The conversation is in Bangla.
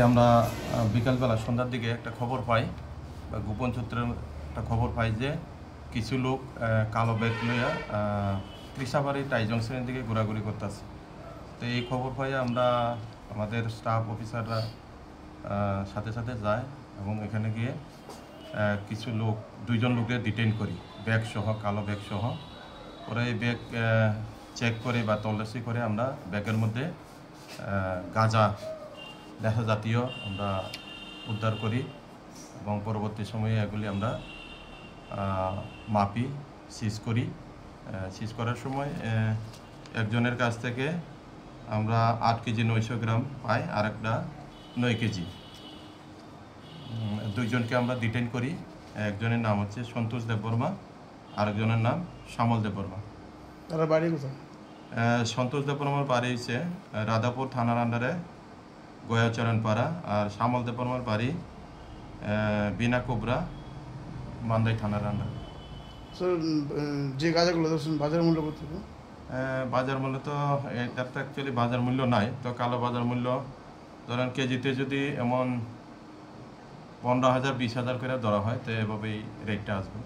আমরা বিকালবেলা সন্ধ্যার দিকে একটা খবর পাই বা গোপন সূত্রের একটা খবর পাই যে কিছু লোক কালো ব্যাগ লইয়া কৃষাবাড়ি টাইজং শ্রেণীর দিকে ঘোরাঘুরি করতেছে। তো এই খবর পাই আমরা আমাদের স্টাফ অফিসাররা সাথে সাথে যায় এবং এখানে গিয়ে কিছু লোক দুইজন লোকের ডিটেইন করি ব্যাগ সহ, কালো ব্যাগ সহ। ওরা এই ব্যাগ চেক করে বা তল্লাশি করে আমরা ব্যাগের মধ্যে গাঁজা নেশা জাতীয় আমরা উদ্ধার করি এবং পরবর্তী সময়ে এগুলি আমরা মাপি, সিজ করি। সিজ করার সময় একজনের কাছ থেকে আমরা 8 কেজি 900 গ্রাম পাই, আর একটা 9 কেজি। দুইজনকে আমরা ডিটেইন করি। একজনের নাম হচ্ছে সন্তোষ দেববর্মা, আরেকজনের নাম শ্যামল দেববর্মা। তারা বাড়ি কোথায়? সন্তোষ দেববর্মার বাড়ি হচ্ছে রাধাপুর থানার আন্ডারে গয়াচরণপাড়া, আর শ্যামল দেববর্মার বাড়ি বিনা কোবরা মান্দাই থানার আন্ডারে। যে গাঁজাগুলো বাজার মূল্য কত? বাজার মূল্য তো এটার তো অ্যাকচুয়ালি বাজার মূল্য নাই, তো কালো বাজার মূল্য ধরেন কেজিতে যদি এমন 15,000 20,000 করে ধরা হয়, তো এভাবেই রেটটা আসবে।